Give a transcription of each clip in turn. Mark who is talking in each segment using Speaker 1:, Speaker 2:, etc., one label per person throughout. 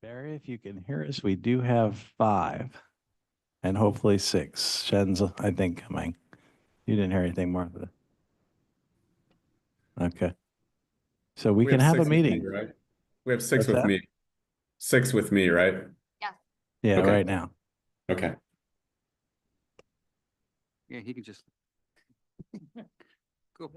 Speaker 1: Barry, if you can hear us, we do have 5 and hopefully 6. Shen's, I think, coming. You didn't hear anything, Martha? Okay. So we can have a
Speaker 2: 6 with me,
Speaker 1: meeting.
Speaker 2: right? We have 6
Speaker 1: What's
Speaker 2: with
Speaker 1: that?
Speaker 2: me. 6 with me, right?
Speaker 1: Yeah,
Speaker 2: Okay.
Speaker 1: right now.
Speaker 2: Okay.
Speaker 3: Yeah, he can just. Go.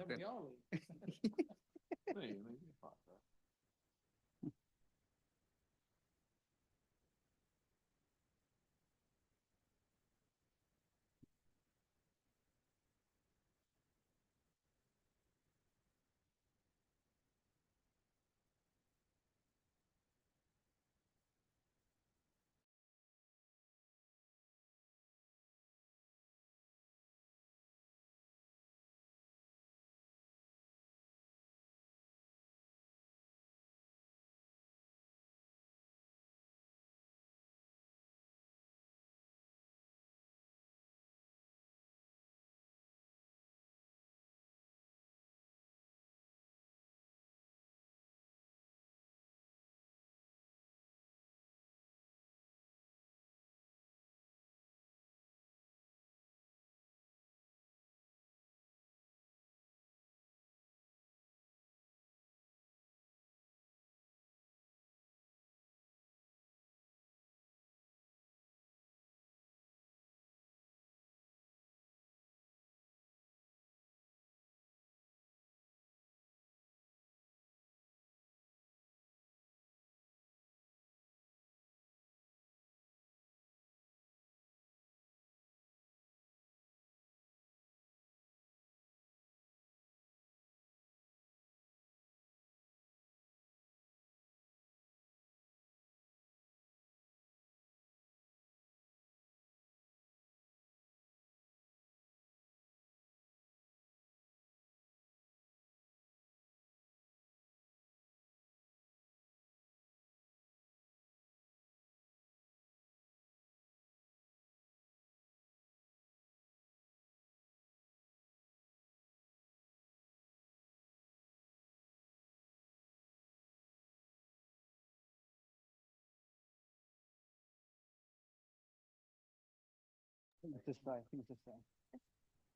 Speaker 3: This side, I think it's this side.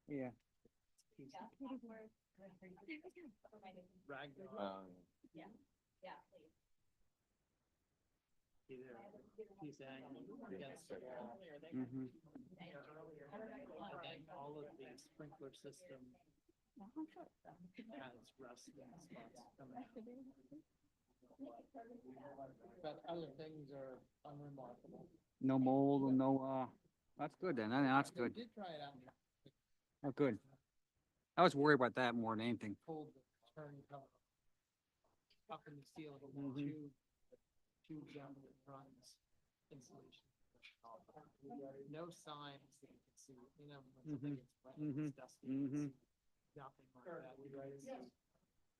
Speaker 3: Yeah. Mhm.
Speaker 4: All of the sprinkler system has rust spots coming out. But other things are unremarkable.
Speaker 3: No mold, no, that's good then. That's
Speaker 4: They
Speaker 3: good.
Speaker 4: did try it out.
Speaker 3: Oh, good. I was worried about that more than anything.
Speaker 4: Pulled the turn cover up in the ceiling of the
Speaker 3: Mhm.
Speaker 4: tube down that runs insulation. No signs that you can see, you know, when
Speaker 3: Mhm.
Speaker 4: it's wet,
Speaker 3: Mhm.
Speaker 4: it's dusty. you can
Speaker 3: Mhm.
Speaker 4: see Nothing like that.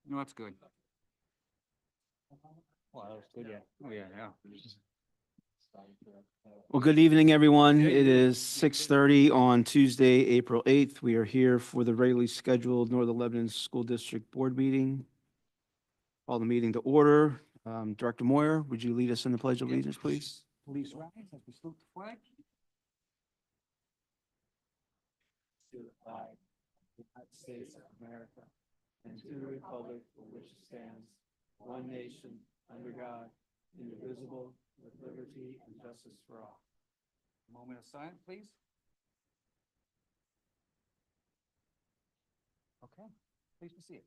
Speaker 3: No, that's good. Well, that was good, yeah. Oh, yeah, yeah.
Speaker 1: Well, good evening, everyone. It is 6:30 on Tuesday, April 8th. We are here for the regularly scheduled Northern Lebanon School District Board meeting. Call the meeting to order. Director Moyer, would you lead us in the Pledge of Allegiance, please?
Speaker 3: Please rise as we salute the flag.
Speaker 4: To the flag of the United States of America and to the republic for which it stands, one nation, under God, indivisible, with liberty and justice for all.
Speaker 3: Moment of silence, please. Okay, please be seated.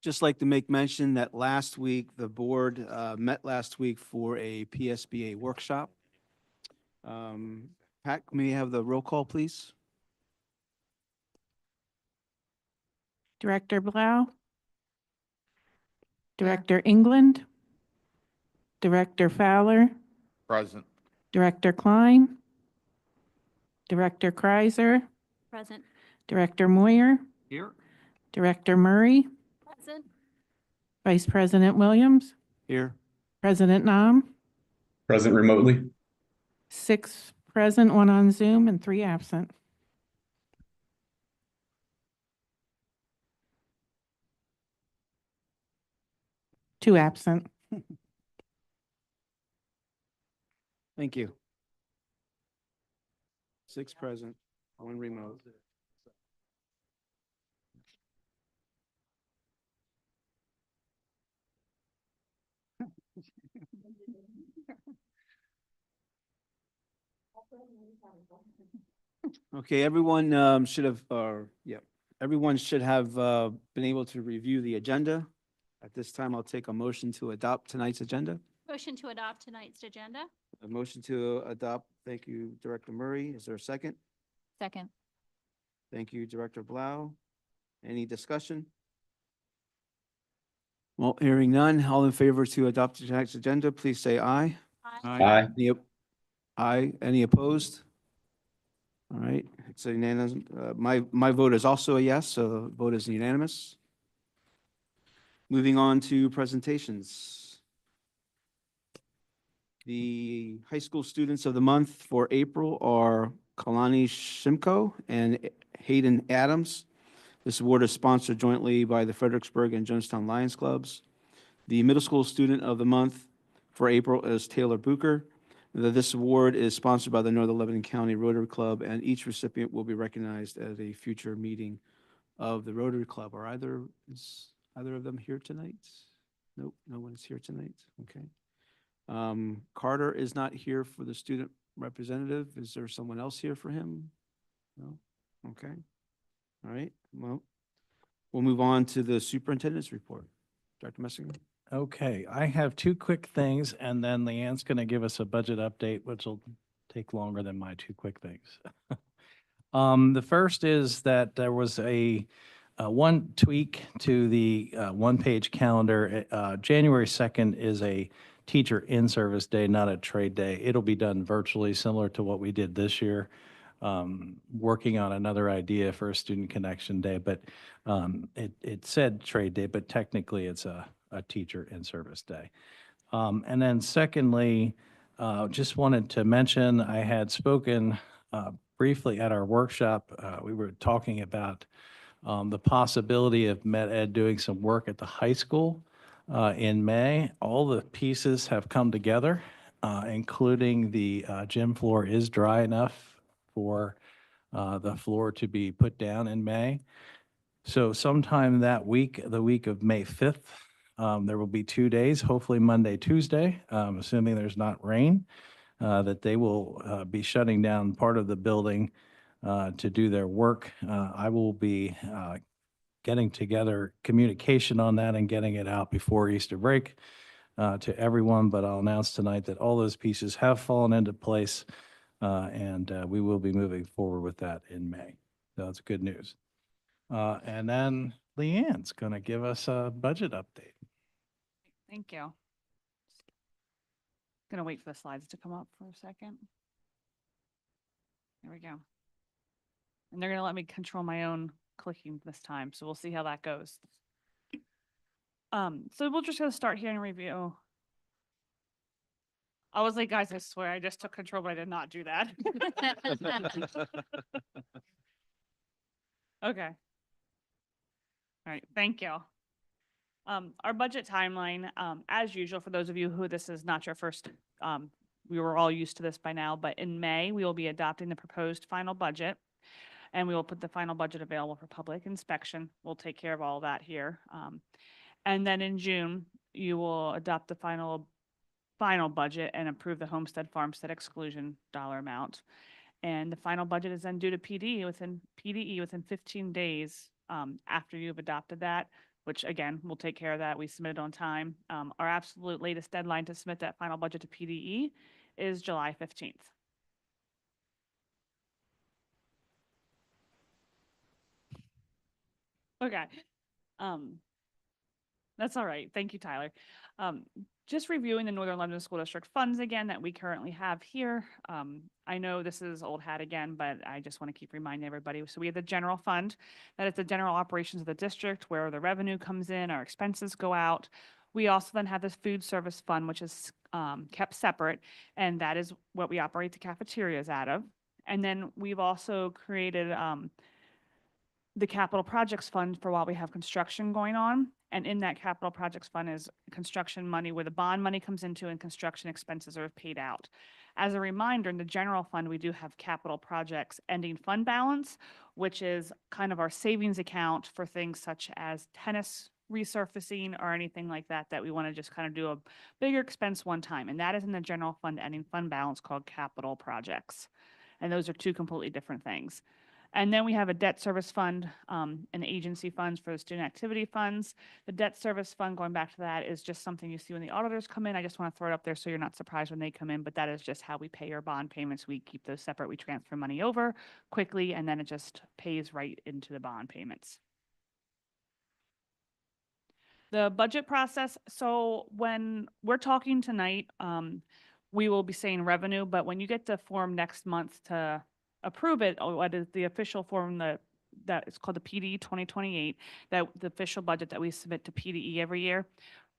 Speaker 1: Just like to make mention that last week, the board met last week for a PSBA workshop. Pat, may we have the roll call, please?
Speaker 5: Director Blau, Director England, Director Fowler,
Speaker 2: Present.
Speaker 5: Director Klein, Director Kreiser,
Speaker 6: Present.
Speaker 5: Director Moyer,
Speaker 3: Here.
Speaker 5: Director Murray,
Speaker 6: Present.
Speaker 5: Vice President Williams,
Speaker 1: Here.
Speaker 5: President Nam,
Speaker 2: Present remotely.
Speaker 5: 6 present, 1 on Zoom, and 3 absent. Two absent.
Speaker 1: Thank you. 6 present, 1 remote. Okay, everyone should have, everyone should have been able to review the agenda. At this time, I'll take a motion to adopt tonight's agenda.
Speaker 6: Motion to adopt tonight's agenda?
Speaker 1: A motion to adopt. Thank you, Director Murray. Is there a second?
Speaker 6: Second.
Speaker 1: Thank you, Director Blau. Any discussion? Well, hearing none, all in favor to adopt tonight's agenda, please say aye.
Speaker 2: Aye.
Speaker 1: Aye. Any opposed? All right, it's a unanimous. My vote is also a yes, so the vote is unanimous. Moving on to presentations. The high school students of the month for April are Kalani Shimko and Hayden Adams. This award is sponsored jointly by the Fredericksburg and Jonestown Lions Clubs. The middle school student of the month for April is Taylor Booker. This award is sponsored by the Northern Lebanon County Rotary Club, and each recipient will be recognized at a future meeting of the Rotary Club. Is either of them here tonight? Nope, no one is here tonight. Okay. Carter is not here for the student representative. Is there someone else here for him? No? Okay. All right, well, we'll move on to the superintendent's report. Dr. Messinger?
Speaker 7: Okay, I have two quick things, and then Leanne's going to give us a budget update, which will take longer than my two quick things. The first is that there was a one tweak to the one-page calendar. January 2nd is a teacher in-service day, not a trade day. It'll be done virtually, similar to what we did this year. Working on another idea for a student connection day, but it said trade day, but technically it's a teacher in-service day. And then secondly, just wanted to mention, I had spoken briefly at our workshop. We were talking about the possibility of Med Ed doing some work at the high school in May. All the pieces have come together, including the gym floor is dry enough for the floor to be put down in May. So sometime that week, the week of May 5th, there will be 2 days, hopefully Monday, Tuesday, assuming there's not rain, that they will be shutting down part of the building to do their work. I will be getting together communication on that and getting it out before Easter break to everyone, but I'll announce tonight that all those pieces have fallen into place, and we will be moving forward with that in May. So that's good news. And then Leanne's going to give us a budget update.
Speaker 8: Thank you. Gonna wait for the slides to come up for a second. There we go. And they're gonna let me control my own clicking this time, so we'll see how that goes. So we'll just gonna start here and review. I was like, guys, I swear I just took control, but I did not do that. Okay. All right, thank you. Our budget timeline, as usual, for those of you who this is not your first, we were all used to this by now, but in May, we will be adopting the proposed final budget, and we will put the final budget available for public inspection. We'll take care of all that here. And then in June, you will adopt the final budget and approve the homestead farmstead exclusion dollar amount. And the final budget is then due to PDE within 15 days after you've adopted that, which again, we'll take care of that. We submitted on time. Our absolute latest deadline to submit that final budget to PDE is July 15th. Okay. That's all right. Thank you, Tyler. Just reviewing the Northern Lebanon School District funds again that we currently have here. I know this is old hat again, but I just want to keep reminding everybody. So we have the general fund, that is the general operations of the district, where the revenue comes in, our expenses go out. We also then have this food service fund, which is kept separate, and that is what we operate the cafeterias out of. And then we've also created the capital projects fund for while we have construction going on. And in that capital projects fund is construction money where the bond money comes into and construction expenses are paid out. As a reminder, in the general fund, we do have capital projects ending fund balance, which is kind of our savings account for things such as tennis resurfacing or anything like that, that we want to just kind of do a bigger expense one time. And that is in the general fund ending fund balance called capital projects. And those are two completely different things. And then we have a debt service fund, and agency funds for the student activity funds. The debt service fund, going back to that, is just something you see when the auditors come in. I just want to throw it up there so you're not surprised when they come in, but that is just how we pay our bond payments. We keep those separate. We transfer money over quickly, and then it just pays right into the bond payments. The budget process, so when we're talking tonight, we will be saying revenue, but when you get the form next month to approve it, or what is the official form that is called the PD 2028, that the official budget that we submit to PDE every year,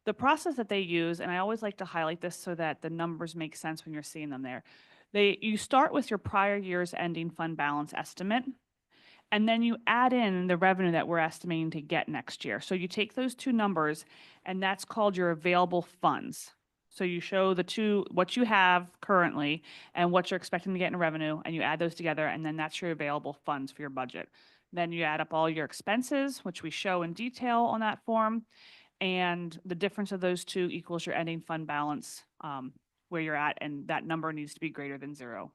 Speaker 8: the process that they use, and I always like to highlight this so that the numbers make sense when you're seeing them there. You start with your prior year's ending fund balance estimate, and then you add in the revenue that we're estimating to get next year. So you take those two numbers, and that's called your available funds. So you show the two, what you have currently and what you're expecting to get in revenue, and you add those together, and then that's your available funds for your budget. Then you add up all your expenses, which we show in detail on that form, and the difference of those two equals your ending fund balance, where you're at, and that number needs to be greater than 0.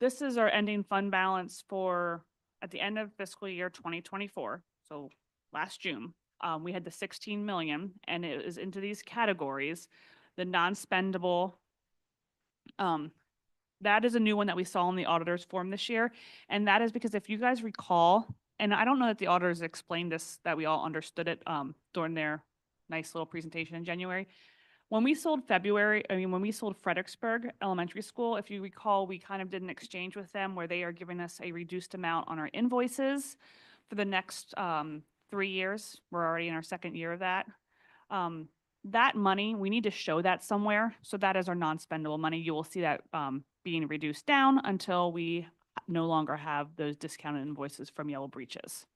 Speaker 8: This is our ending fund balance for at the end of fiscal year 2024. So last June, we had the 16 million, and it is into these categories. The non-spendable, that is a new one that we saw in the auditor's form this year. And that is because if you guys recall, and I don't know that the auditors explained this, that we all understood it during their nice little presentation in January. When we sold when we sold Fredericksburg Elementary School, if you recall, we kind of did an exchange with them where they are giving us a reduced amount on our invoices for the next 3 years. We're already in our second year of that. That money, we need to show that somewhere. So that is our non-spendable money. You will see that being reduced down until we no longer have those discounted invoices from Yellow Breeches.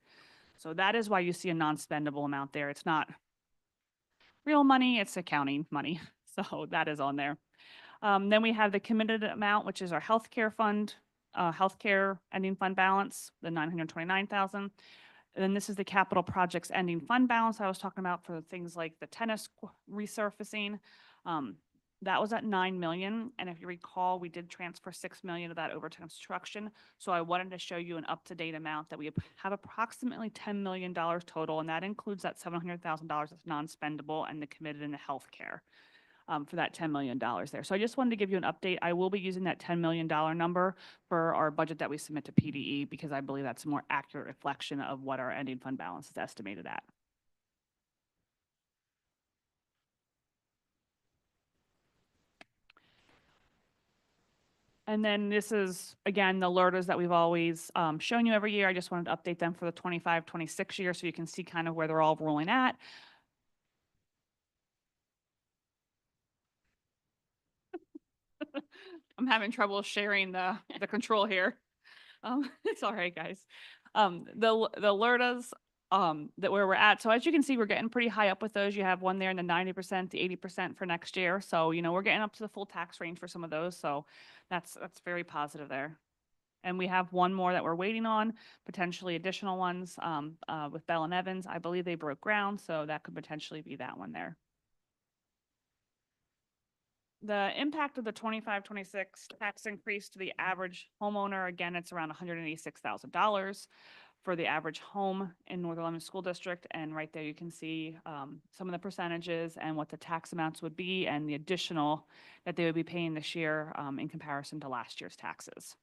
Speaker 8: So that is why you see a non-spendable amount there. It's not real money, it's accounting money. So that is on there. Then we have the committed amount, which is our healthcare fund, healthcare ending fund balance, the 929,000. Then this is the capital projects ending fund balance I was talking about for things like the tennis resurfacing. That was at 9 million. And if you recall, we did transfer 6 million of that over to construction. So I wanted to show you an up-to-date amount that we have approximately $10 million total. And that includes that $700,000 that's non-spendable and the committed in the healthcare for that $10 million there. So I just wanted to give you an update. I will be using that $10 million number for our budget that we submit to PDE because I believe that's a more accurate reflection of what our ending fund balance is estimated at. And then this is, again, the LERTAs that we've always shown you every year. I just wanted to update them for the 25-26 year so you can see kind of where they're all rolling at. I'm having trouble sharing the control here. It's all right, guys. The LERTAs that where we're at. So as you can see, we're getting pretty high up with those. You have one there in the 90%, the 80% for next year. So, you know, we're getting up to the full tax range for some of those. So that's very positive there. And we have one more that we're waiting on, potentially additional ones with Bell and Evans. I believe they broke ground, so that could potentially be that one there. The impact of the 25-26 tax increase to the average homeowner, again, it's around $186,000 for the average home in Northern Lebanon School District. And right there you can see some of the percentages and what the tax amounts would be and the additional that they would be paying this year in comparison to last year's taxes.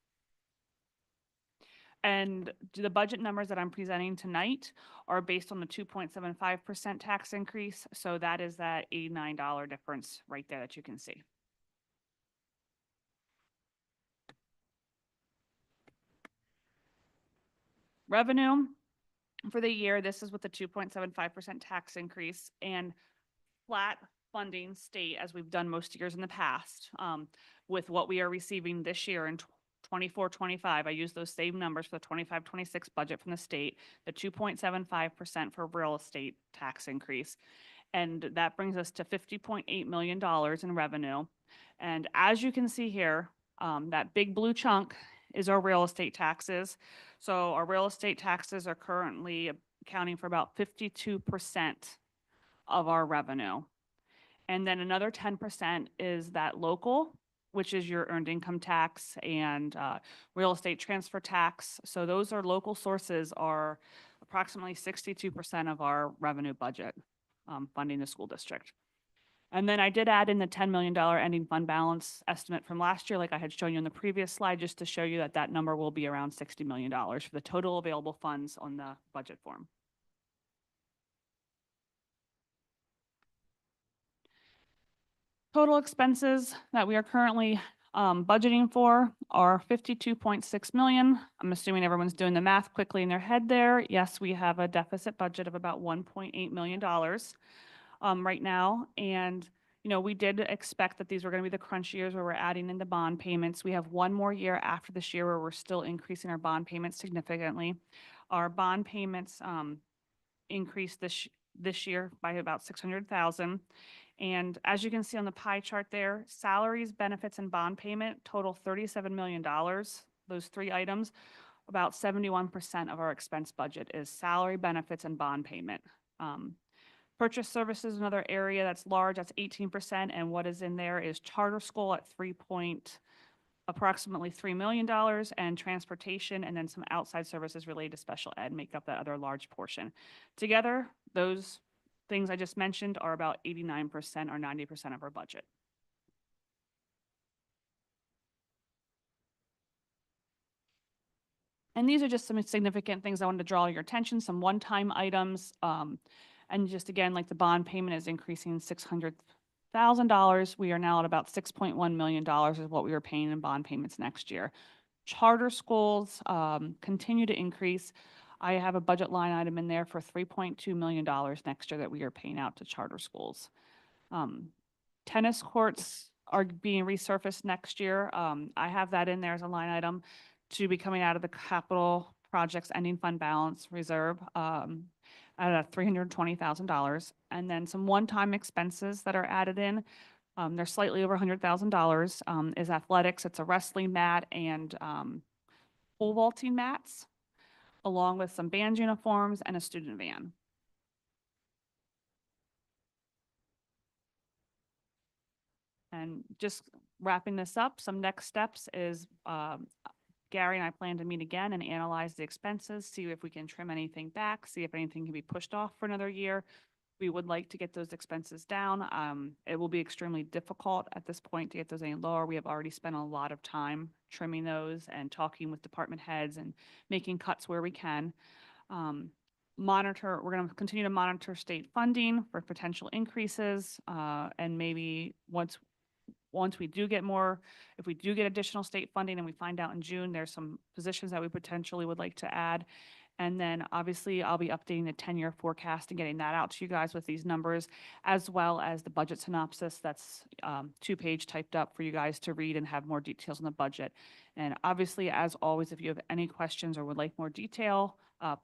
Speaker 8: And the budget numbers that I'm presenting tonight are based on the 2.75% tax increase. So that is that $89 difference right there that you can see. Revenue for the year, this is with the 2.75% tax increase and flat funding state as we've done most years in the past with what we are receiving this year in 24-25, I use those same numbers for the 25-26 budget from the state, the 2.75% for real estate tax increase. And that brings us to $50.8 million in revenue. And as you can see here, that big blue chunk is our real estate taxes. So our real estate taxes are currently accounting for about 52% of our revenue. And then another 10% is that local, which is your earned income tax and real estate transfer tax. So those are local sources are approximately 62% of our revenue budget, funding the school district. And then I did add in the $10 million ending fund balance estimate from last year, like I had shown you in the previous slide, just to show you that that number will be around $60 million for the total available funds on the budget form. Total expenses that we are currently budgeting for are 52.6 million. I'm assuming everyone's doing the math quickly in their head there. Yes, we have a deficit budget of about $1.8 million right now. And, you know, we did expect that these were going to be the crunch years where we're adding in the bond payments. We have one more year after this year where we're still increasing our bond payments significantly. Our bond payments increased this year by about 600,000. And as you can see on the pie chart there, salaries, benefits, and bond payment total $37 million. Those three items, about 71% of our expense budget is salary, benefits, and bond payment. Purchase services, another area that's large, that's 18%. And what is in there is charter school at approximately $3 million, and transportation, and then some outside services related to special ed make up that other large portion. Together, those things I just mentioned are about 89% or 90% of our budget. And these are just some significant things I wanted to draw your attention, some one-time items. And just again, like the bond payment is increasing $600,000. We are now at about $6.1 million is what we were paying in bond payments next year. Charter schools continue to increase. I have a budget line item in there for $3.2 million next year that we are paying out to charter schools. Tennis courts are being resurfaced next year. I have that in there as a line item to be coming out of the capital projects ending fund balance reserve at $320,000. And then some one-time expenses that are added in. They're slightly over $100,000 is athletics. It's a wrestling mat and pole vaulting mats, along with some band uniforms and a student van. And just wrapping this up, some next steps is Gary and I plan to meet again and analyze the expenses, see if we can trim anything back, see if anything can be pushed off for another year. We would like to get those expenses down. It will be extremely difficult at this point to get those any lower. We have already spent a lot of time trimming those and talking with department heads and making cuts where we can. We're going to continue to monitor state funding for potential increases, and maybe once we do get more, if we do get additional state funding and we find out in June, there's some positions that we potentially would like to add. And then obviously I'll be updating the 10-year forecast and getting that out to you guys with these numbers, as well as the budget synopsis that's 2-page typed up for you guys to read and have more details on the budget. And obviously, as always, if you have any questions or would like more detail,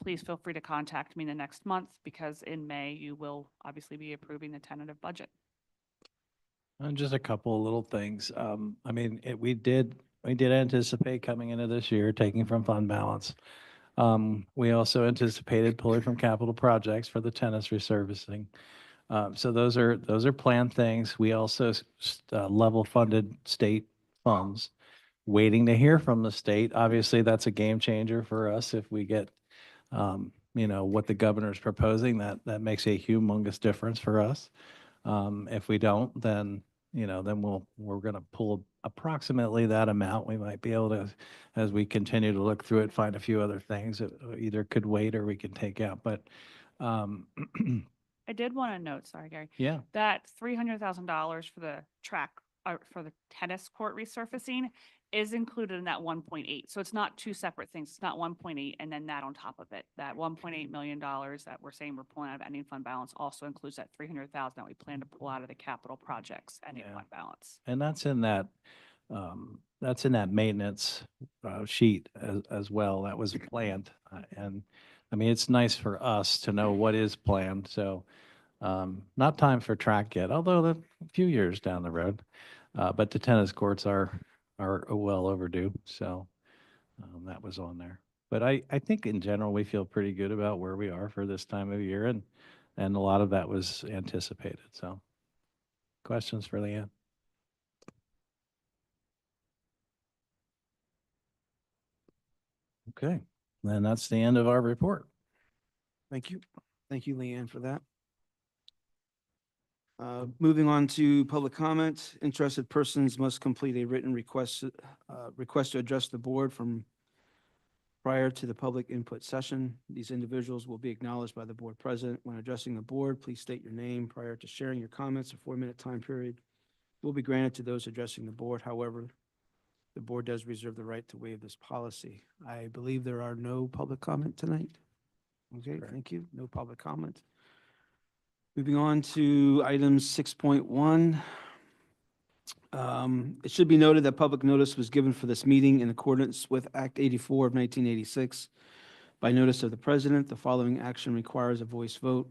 Speaker 8: please feel free to contact me in the next month, because in May you will obviously be approving the tentative budget.
Speaker 7: And just a couple of little things. I mean, we did anticipate coming into this year taking from fund balance. We also anticipated pulling from capital projects for the tennis resurfacing. So those are planned things. We also level funded state funds, waiting to hear from the state. Obviously, that's a game changer for us if we get, what the governor's proposing. That makes a humongous difference for us. If we don't, then we're going to pull approximately that amount. We might be able to, as we continue to look through it, find a few other things that either could wait or we can take out. But
Speaker 8: I did want to note, sorry, Gary,
Speaker 7: yeah,
Speaker 8: that $300,000 for the for the tennis court resurfacing is included in that 1.8. So it's not two separate things. It's not 1.8 and then that on top of it. That $1.8 million that we're saying we're pulling out of ending fund balance also includes that $300,000 that we plan to pull out of the capital projects ending
Speaker 7: Yeah.
Speaker 8: fund balance.
Speaker 7: and that's in that That's in that maintenance sheet as well. That was planned. And I mean, it's nice for us to know what is planned. So not time for track yet, although a few years down the road. But the tennis courts are well overdue. So that was on there. But I think in general, we feel pretty good about where we are for this time of year. And a lot of that was anticipated. So questions for Leanne? Okay, then that's the end of our report.
Speaker 1: Thank you. Thank you, Leanne, for that. Moving on to public comment. Interested persons must complete a written request to address the board from prior to the public input session. These individuals will be acknowledged by the board president. When addressing the board, please state your name prior to sharing your comments. A 4-minute time period will be granted to those addressing the board. However, the board does reserve the right to waive this policy. I believe there are no public comment tonight. Okay, thank you. No public comment. Moving on to item 6.1. It should be noted that public notice was given for this meeting in accordance with Act 84 of 1986. By notice of the president, the following action requires a voice vote.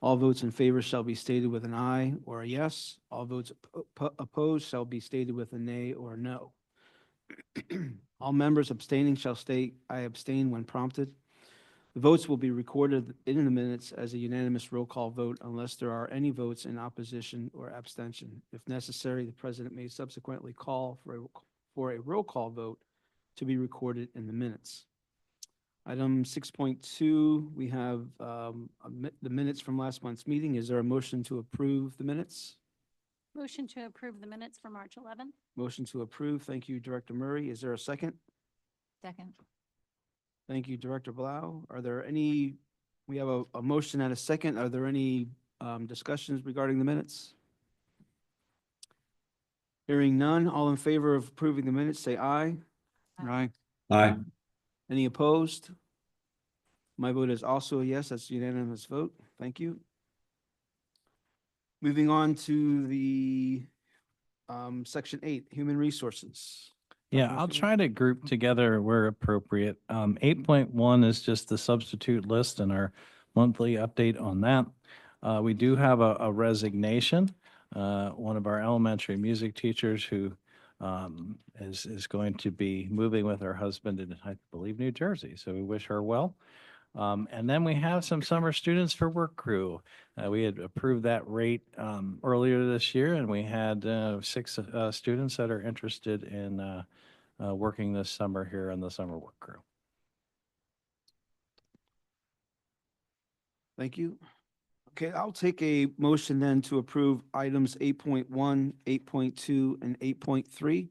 Speaker 1: All votes in favor shall be stated with an aye or a yes. All votes opposed shall be stated with a nay or a no. All members abstaining shall state, "I abstain" when prompted. The votes will be recorded in the minutes as a unanimous roll call vote unless there are any votes in opposition or abstention. If necessary, the president may subsequently call for a roll call vote to be recorded in the minutes. Item 6.2, we have the minutes from last month's meeting. Is there a motion to approve the minutes?
Speaker 6: Motion to approve the minutes for March 11th.
Speaker 1: Motion to approve. Thank you, Director Murray. Is there a second?
Speaker 6: Second.
Speaker 1: Thank you, Director Blau. Are there any, we have a motion and a second. Are there any discussions regarding the minutes? Hearing none, all in favor of approving the minutes, say aye.
Speaker 3: Aye.
Speaker 2: Aye.
Speaker 1: Any opposed? My vote is also a yes. That's a unanimous vote. Thank you. Moving on to the Section 8, Human Resources.
Speaker 7: Yeah,
Speaker 1: Dr.
Speaker 7: I'll
Speaker 1: Messenger?
Speaker 7: try to group together where appropriate. 8.1 is just the substitute list and our monthly update on that. We do have a resignation. One of our elementary music teachers who is going to be moving with her husband in, I believe, New Jersey. So we wish her well. And then we have some summer students for work crew. We had approved that rate earlier this year, and we had 6 students that are interested in working this summer here on the summer work crew.
Speaker 1: Thank you. Okay, I'll take a motion then to approve items 8.1, 8.2, and 8.3.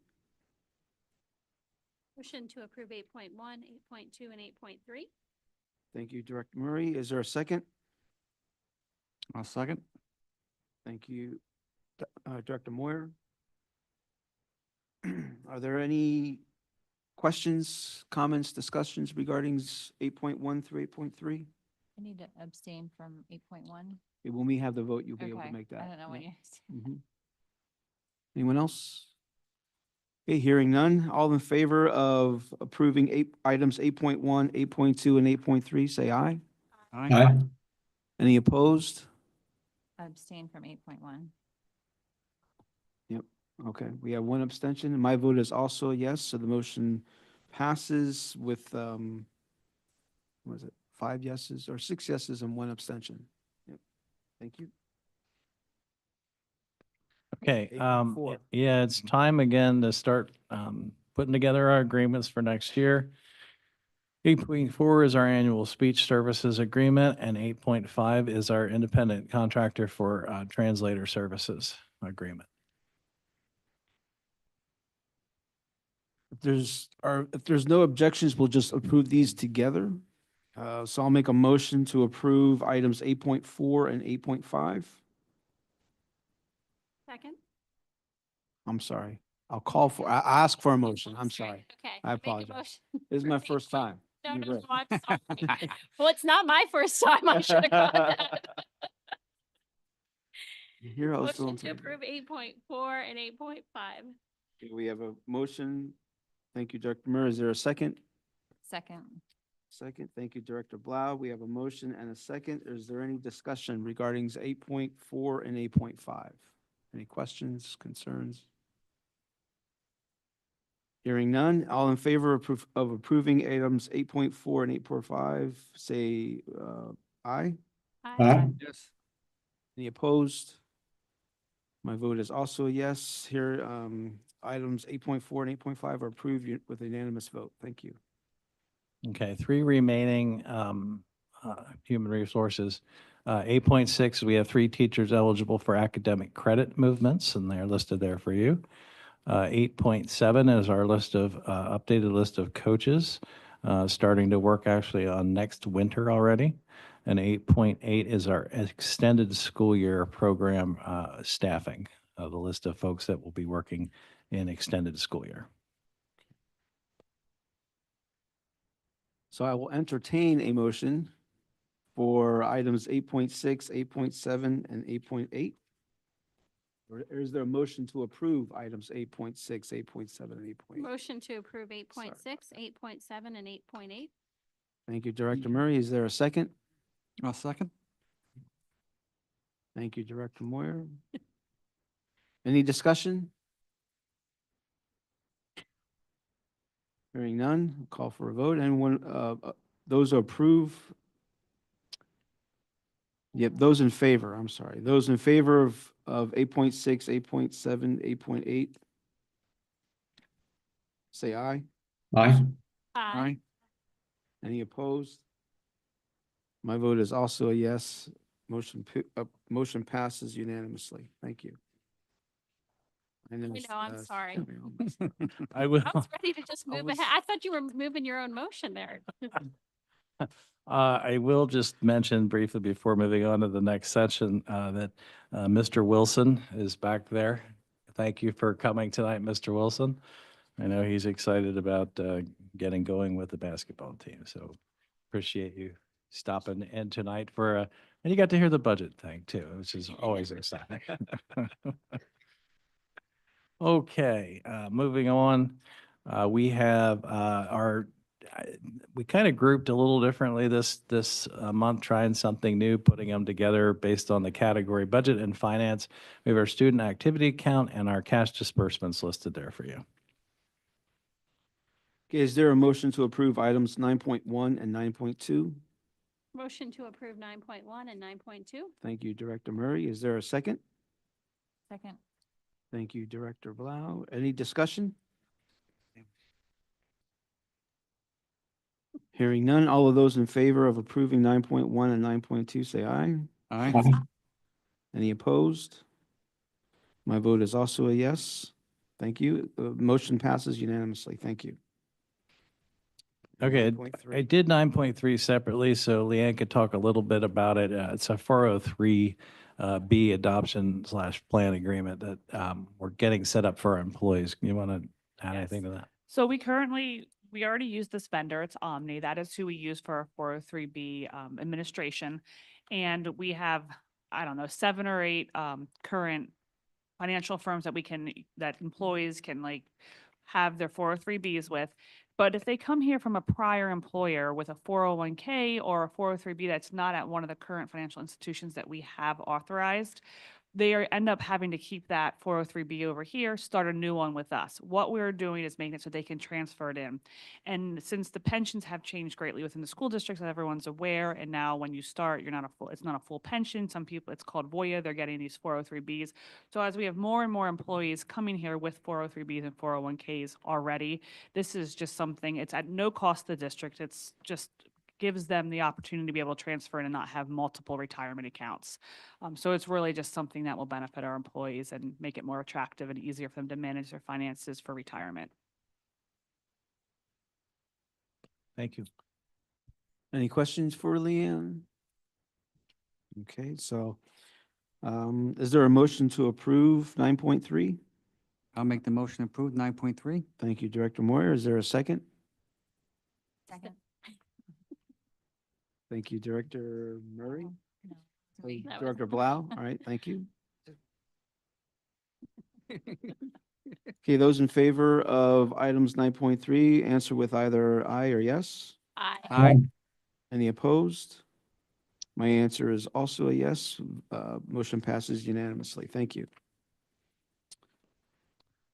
Speaker 6: Motion to approve 8.1, 8.2, and 8.3.
Speaker 1: Thank you, Director Murray. Is there a second?
Speaker 3: I'll second.
Speaker 1: Thank you, Director Moyer. Are there any questions, comments, discussions regarding 8.1 through 8.3?
Speaker 9: I need to abstain from 8.1.
Speaker 1: When we have the vote, you'll be able to
Speaker 9: Okay,
Speaker 1: make that.
Speaker 9: I don't know when
Speaker 1: Yeah.
Speaker 9: you.
Speaker 1: Mhm. Anyone else? Okay, hearing none. All in favor of approving items 8.1, 8.2, and 8.3, say aye.
Speaker 2: Aye.
Speaker 1: Any opposed?
Speaker 9: Abstain from 8.1.
Speaker 1: Okay, we have one abstention, and my vote is also a yes, so the motion passes with, what was it, 5 yeses, or 6 yeses and 1 abstention. Yep, thank you.
Speaker 7: Okay,
Speaker 1: 8.4.
Speaker 7: yeah, it's time again to start putting together our agreements for next year. 8.4 is our annual speech services agreement, and 8.5 is our independent contractor for translator services agreement.
Speaker 1: If there's no objections, we'll just approve these together. So I'll make a motion to approve items 8.4 and 8.5.
Speaker 6: Second.
Speaker 1: I'm sorry. I ask for a motion. I'm sorry.
Speaker 6: Okay.
Speaker 1: I
Speaker 6: make a
Speaker 1: apologize.
Speaker 6: motion
Speaker 1: This is my
Speaker 6: for
Speaker 1: first time.
Speaker 6: No,
Speaker 1: You're
Speaker 6: no,
Speaker 1: right.
Speaker 6: no, I'm sorry. Well, it's not my first time. I should have got that.
Speaker 1: Here I was
Speaker 6: Motion
Speaker 1: going
Speaker 6: to approve 8.4 and 8.5.
Speaker 1: Okay, we have a motion. Thank you, Director Murray. Is there a second?
Speaker 9: Second.
Speaker 1: Second. Thank you, Director Blau. We have a motion and a second. Is there any discussion regarding 8.4 and 8.5? Any questions, concerns? Hearing none. All in favor of approving items 8.4 and 8.5, say aye.
Speaker 2: Aye.
Speaker 3: Yes.
Speaker 1: Any opposed? My vote is also a yes. Here, items 8.4 and 8.5 are approved with a unanimous vote. Thank you.
Speaker 7: Okay, three remaining human resources. 8.6, we have 3 teachers eligible for academic credit movements, and they're listed there for you. 8.7 is our list of, updated list of coaches, starting to work actually on next winter already. And 8.8 is our extended school year program staffing, the list of folks that will be working in extended school year.
Speaker 1: So I will entertain a motion for items 8.6, 8.7, and 8.8. Or is there a motion to approve items 8.6, 8.7, and 8.8?
Speaker 6: Motion to approve 8.6, 8.7, and 8.8.
Speaker 1: Thank you, Director Murray. Is there a second?
Speaker 3: I'll second.
Speaker 1: Thank you, Director Moyer. Any discussion? Hearing none, I'll call for a vote. Anyone, those who approve? Yep, those in favor, I'm sorry. Those in favor of 8.6, 8.7, 8.8? Say aye.
Speaker 2: Aye.
Speaker 6: Aye.
Speaker 1: Any opposed? My vote is also a yes. Motion passes unanimously. Thank you.
Speaker 6: I know, I'm sorry.
Speaker 7: I will.
Speaker 6: I was ready to just move
Speaker 1: was-
Speaker 6: ahead. I thought you were moving your own motion there.
Speaker 7: I will just mention briefly before moving on to the next session that Mr. Wilson is back there. Thank you for coming tonight, Mr. Wilson. I know he's excited about getting going with the basketball team, so appreciate you stopping in tonight for and you got to hear the budget thing too, which is always exciting. Okay, moving on, we have we kind of grouped a little differently this month, trying something new, putting them together based on the category budget and finance. We have our student activity account and our cash disbursements listed there for you.
Speaker 1: Okay, is there a motion to approve items 9.1 and 9.2?
Speaker 6: Motion to approve 9.1 and 9.2.
Speaker 1: Thank you, Director Murray. Is there a second?
Speaker 9: Second.
Speaker 1: Thank you, Director Blau. Any discussion? Hearing none, all of those in favor of approving 9.1 and 9.2, say aye.
Speaker 3: Aye.
Speaker 2: Aye.
Speaker 1: Any opposed? My vote is also a yes. Thank you. The motion passes unanimously. Thank you.
Speaker 7: Okay,
Speaker 1: 9.3.
Speaker 7: I did 9.3 separately, so Leanne could talk a little bit about it. It's a 403 B adoption / plan agreement that we're getting set up for our employees. You want to add anything to that?
Speaker 8: So we already use this vendor. It's Omni. That is who we use for our 403B administration. And we have, I don't know, 7 or 8 current financial firms that employees can like have their 403Bs with. But if they come here from a prior employer with a 401k or a 403B that's not at one of the current financial institutions that we have authorized, end up having to keep that 403B over here, start a new one with us. What we're doing is making it so they can transfer it in. And since the pensions have changed greatly within the school districts, as everyone's aware, and now when you start, it's not a full pension. Some people, it's called Voya, they're getting these 403Bs. So as we have more and more employees coming here with 403Bs and 401Ks already, this is just something, it's at no cost to the district. It's just gives them the opportunity to be able to transfer in and not have multiple retirement accounts. So it's really just something that will benefit our employees and make it more attractive and easier for them to manage their finances for retirement.
Speaker 7: Thank you.
Speaker 1: Any questions for Leanne? Okay, so is there a motion to approve 9.3?
Speaker 3: I'll make the motion approved 9.3.
Speaker 1: Thank you, Director Moyer. Is there a second?
Speaker 9: Second.
Speaker 1: Thank you, Director Murray.
Speaker 9: No.
Speaker 1: Oh,
Speaker 9: Wait.
Speaker 6: That was-
Speaker 1: Director Blau. All right, thank you. Okay, those in favor of items 9.3, answer with either aye or yes.
Speaker 6: Aye.
Speaker 1: Any opposed? My answer is also a yes. Motion passes unanimously. Thank you.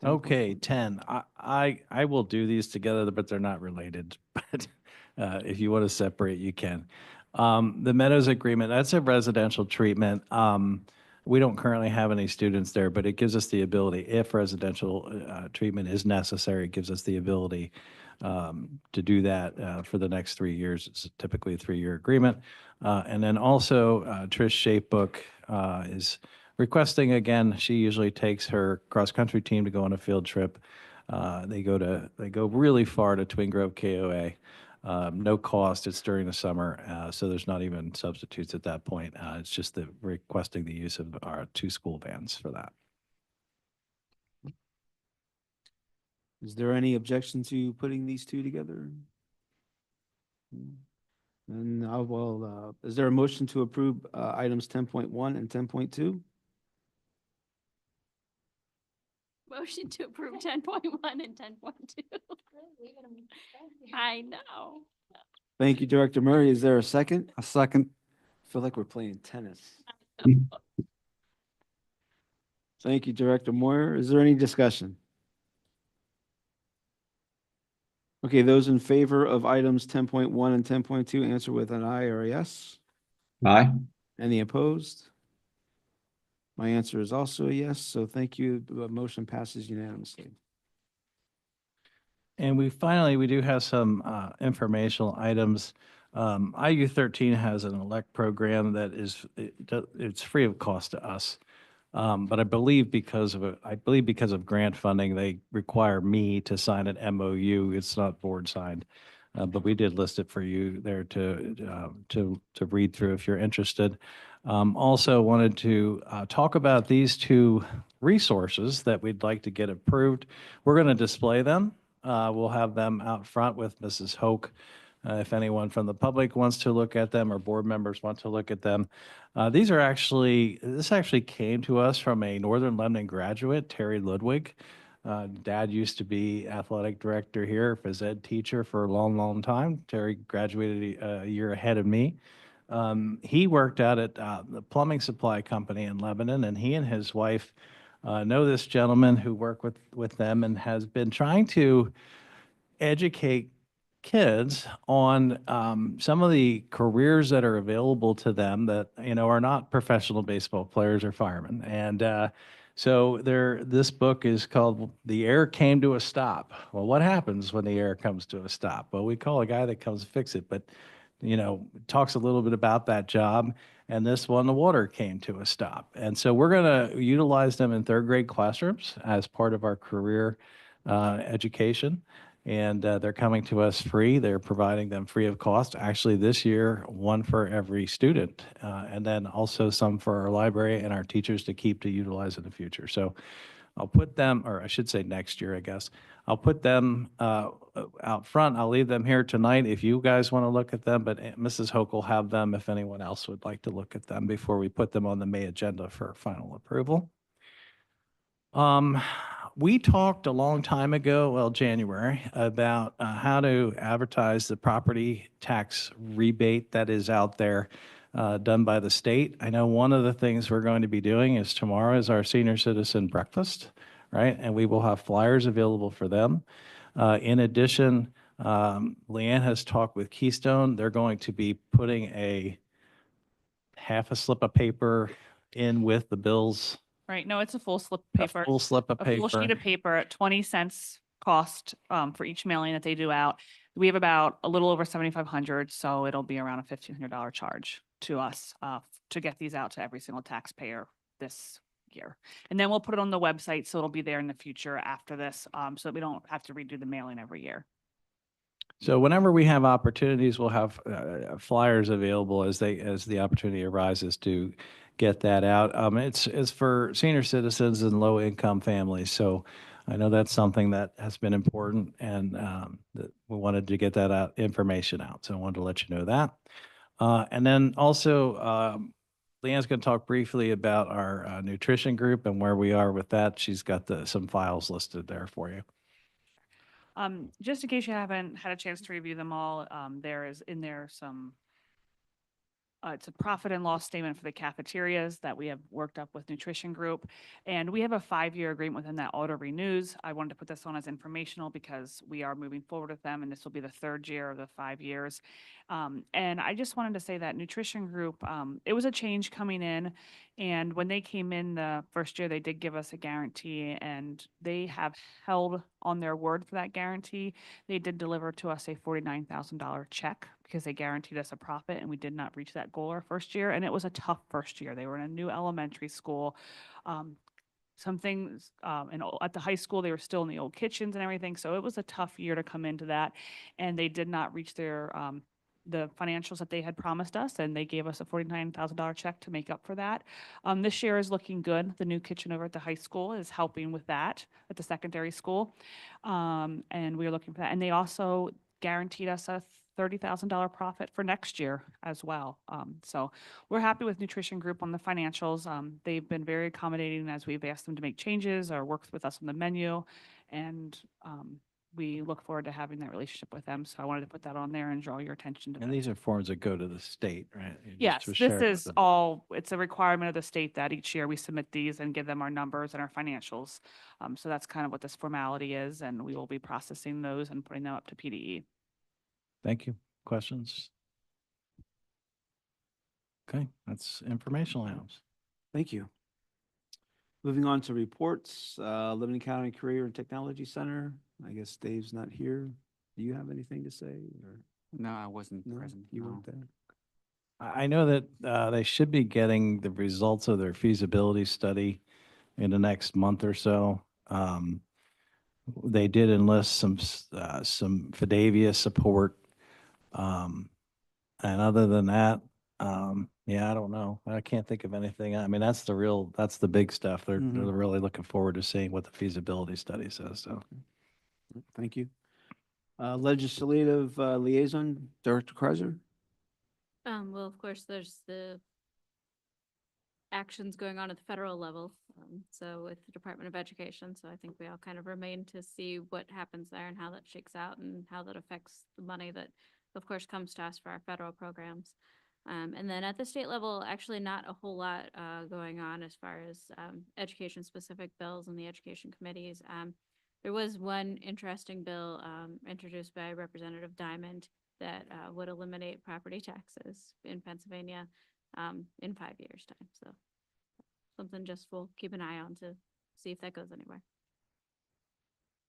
Speaker 1: 10.1.
Speaker 7: Okay, 10. I will do these together, but they're not related. But if you want to separate, you can. The Meadows Agreement, that's a residential treatment. We don't currently have any students there, but it gives us the ability, if residential treatment is necessary, it gives us the ability to do that for the next 3 years. It's typically a 3-year agreement. And then also Trish Shapebook is requesting again. She usually takes her cross-country team to go on a field trip. They go really far to Twin Grove KOA. No cost. It's during the summer, so there's not even substitutes at that point. It's just the requesting the use of our 2 school vans for that.
Speaker 1: Is there any objection to putting these two together? And I will, is there a motion to approve items 10.1 and 10.2?
Speaker 6: Motion to approve 10.1 and 10.2. I know.
Speaker 1: Thank you, Director Murray. Is there a second?
Speaker 3: A second.
Speaker 1: I feel like we're playing tennis. Thank you, Director Moyer. Is there any discussion? Okay, those in favor of items 10.1 and 10.2, answer with an aye or a yes.
Speaker 2: Aye.
Speaker 1: Any opposed? My answer is also a yes, so thank you. The motion passes unanimously.
Speaker 7: And we do have some informational items. IU13 has an elect program that it's free of cost to us. But I believe because of grant funding, they require me to sign an MOU. It's not board signed. But we did list it for you there to read through if you're interested. Also wanted to talk about these 2 resources that we'd like to get approved. We're going to display them. We'll have them out front with Mrs. Hoke. If anyone from the public wants to look at them or board members want to look at them. This actually came to us from a Northern Lebanon graduate, Terry Ludwig. Dad used to be athletic director here, phys ed teacher for a long, long time. Terry graduated a year ahead of me. He worked out at the plumbing supply company in Lebanon, and he and his wife know this gentleman who worked with them and has been trying to educate kids on some of the careers that are available to them that are not professional baseball players or firemen. And so this book is called "The Air Came to a Stop." Well, what happens when the air comes to a stop? Well, we call a guy that comes to fix it, but talks a little bit about that job. And this one, the water came to a stop. And so we're going to utilize them in 3rd grade classrooms as part of our career education. And they're coming to us free. They're providing them free of cost. Actually, this year, 1 for every student, and then also some for our library and our teachers to keep to utilize in the future. So I'll put them, or I should say next year, I guess. I'll put them out front. I'll leave them here tonight if you guys want to look at them, but Mrs. Hoke will have them if anyone else would like to look at them before we put them on the May agenda for final approval. We talked a long time ago, well, January, about how to advertise the property tax rebate that is out there done by the state. I know one of the things we're going to be doing is tomorrow is our senior citizen breakfast, right? And we will have flyers available for them. In addition, Leanne has talked with Keystone. They're going to be putting a half a slip of paper in with the bills.
Speaker 8: Right, no, it's a full slip of
Speaker 7: A
Speaker 8: paper.
Speaker 7: full slip of
Speaker 8: A full sheet
Speaker 7: paper.
Speaker 8: of paper at 20 cents cost for each mailing that they do out. We have about a little over 7,500, so it'll be around a $1,500 charge to us to get these out to every single taxpayer this year. And then we'll put it on the website, so it'll be there in the future after this, so that we don't have to redo the mailing every year.
Speaker 7: So whenever we have opportunities, we'll have flyers available as the opportunity arises to get that out. It's for senior citizens and low income families. So I know that's something that has been important, and that we wanted to get that information out. So I wanted to let you know that. And then also Leanne's going to talk briefly about our nutrition group and where we are with that. She's got some files listed there for you.
Speaker 8: Just in case you haven't had a chance to review them all, there is in there some it's a profit and loss statement for the cafeterias that we have worked up with Nutrition Group. And we have a 5-year agreement within that auto renews. I wanted to put this on as informational because we are moving forward with them and this will be the 3rd year of the 5 years. And I just wanted to say that Nutrition Group, it was a change coming in. And when they came in the first year, they did give us a guarantee and they have held on their word for that guarantee. They did deliver to us a $49,000 check because they guaranteed us a profit and we did not reach that goal our first year. And it was a tough first year. They were in a new elementary school. Some things at the high school, they were still in the old kitchens and everything. So it was a tough year to come into that. And they did not reach their the financials that they had promised us, and they gave us a $49,000 check to make up for that. This year is looking good. The new kitchen over at the high school is helping with that at the secondary school. And we are looking for that. And they also guaranteed us a $30,000 profit for next year as well. So we're happy with Nutrition Group on the financials. They've been very accommodating as we've asked them to make changes or worked with us on the menu. And we look forward to having that relationship with them. So I wanted to put that on there and draw your attention to
Speaker 7: And
Speaker 8: that.
Speaker 7: these are forms that go to the state, right? You just
Speaker 8: Yes,
Speaker 7: was
Speaker 8: this
Speaker 7: sharing with
Speaker 8: is
Speaker 7: them.
Speaker 8: all, it's a requirement of the state that each year we submit these and give them our numbers and our financials. So that's kind of what this formality is, and we will be processing those and putting them up to PDE.
Speaker 7: Thank you. Questions? Okay, that's informational items.
Speaker 1: Thank you. Moving on to reports, Lebanon County Career and Technology Center. I guess Dave's not here. Do you have anything to say or
Speaker 3: No, I wasn't
Speaker 1: no?
Speaker 3: present.
Speaker 1: You
Speaker 3: no.
Speaker 1: weren't there?
Speaker 7: I know that they should be getting the results of their feasibility study in the next month or so. They did enlist some Fidavia support. And other than that, yeah, I don't know. I can't think of anything. I mean, that's the big stuff. They're
Speaker 1: Mhm.
Speaker 7: really looking forward to seeing what the feasibility study says, so.
Speaker 1: Thank you. Legislative Liaison, Director Kreiser?
Speaker 6: Well, of course, there's the actions going on at the federal level. So with the Department of Education, so I think we all kind of remain to see what happens there and how that shakes out and how that affects the money that, of course, comes to us for our federal programs. And then at the state level, actually not a whole lot going on as far as education-specific bills and the education committees. There was one interesting bill introduced by Representative Diamond that would eliminate property taxes in Pennsylvania in 5 years' time. So something just we'll keep an eye on to see if that goes anywhere.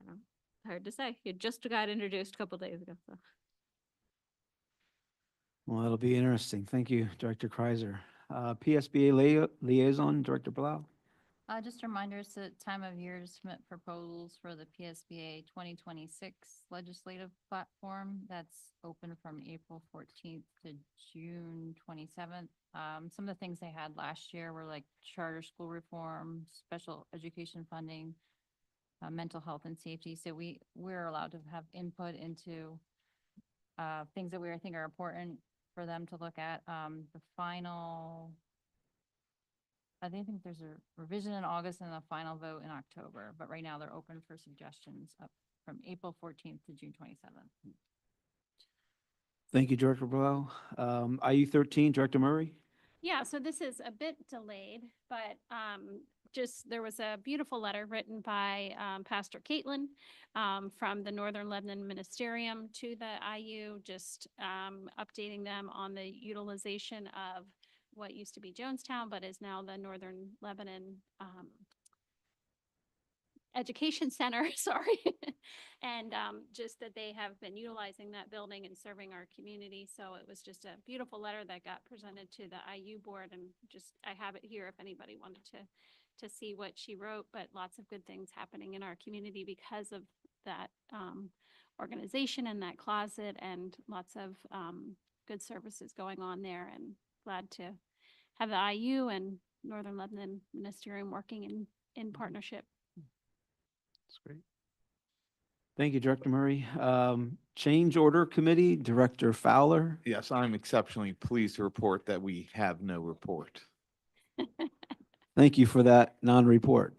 Speaker 6: I don't know. Hard to say. It just got introduced a couple days ago. So.
Speaker 1: Well, that'll be interesting. Thank you, Director Kreiser. PSBA Liaison, Director Blau?
Speaker 9: Just a reminder, it's the time of year to submit proposals for the PSBA 2026 legislative platform. That's open from April 14th to June 27th. Some of the things they had last year were like charter school reform, special education funding, mental health and safety. So we're allowed to have input into things that we think are important for them to look at. The final, I think there's a revision in August and a final vote in October, but right now they're open for suggestions up from April 14th to June 27th.
Speaker 1: Thank you, Director Blau. IU 13, Director Murray?
Speaker 6: Yeah, so this is a bit delayed, but just there was a beautiful letter written by Pastor Caitlin from the Northern Lebanon Ministerium to the IU, just updating them on the utilization of what used to be Jonestown, but is now the Northern Lebanon Education Center, sorry. And just that they have been utilizing that building and serving our community. So it was just a beautiful letter that got presented to the IU board, and just, I have it here if anybody wanted to see what she wrote, but lots of good things happening in our community because of that organization and that closet, and lots of good services going on there, and glad to have the IU and Northern Lebanon Ministerium working in partnership.
Speaker 1: That's great. Thank you, Director Murray. Change Order Committee, Director Fowler?
Speaker 10: Yes, I'm exceptionally pleased to report that we have no report.
Speaker 1: Thank you for that non-report.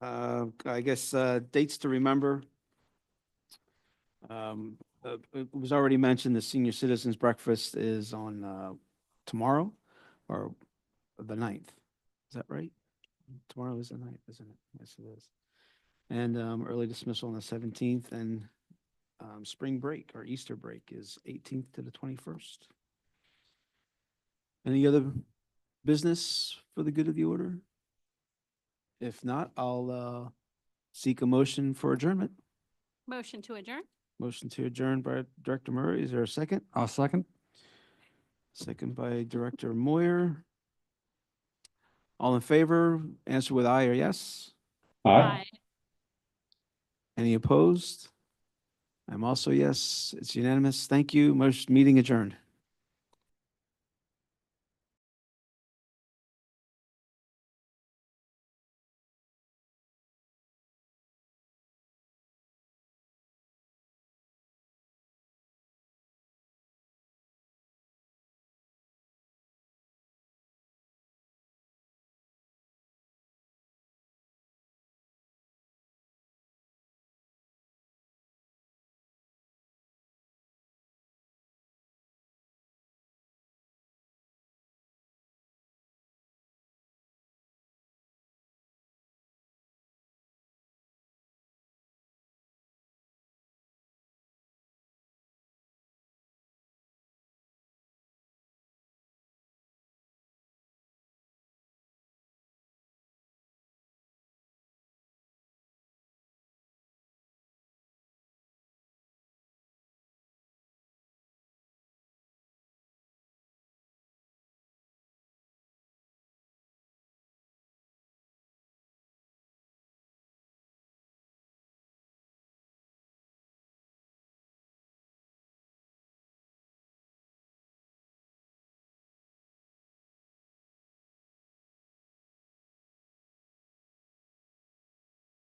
Speaker 1: I guess dates to remember. It was already mentioned, the Senior Citizens Breakfast is on tomorrow or the 9th. Is that right? Tomorrow is the 9th, isn't it? Yes, it is. And early dismissal on the 17th, and spring break or Easter break is 18th to the 21st. Any other business for the good of the order? If not, I'll seek a motion for adjournment.
Speaker 6: Motion to adjourn?
Speaker 1: Motion to adjourn by Director Murray. Is there a second?
Speaker 3: I'll second.
Speaker 1: Second by Director Moyer. All in favor, answer with aye or yes.
Speaker 2: Aye.
Speaker 1: Any opposed? I'm also yes. It's unanimous. Thank you. Meeting adjourned.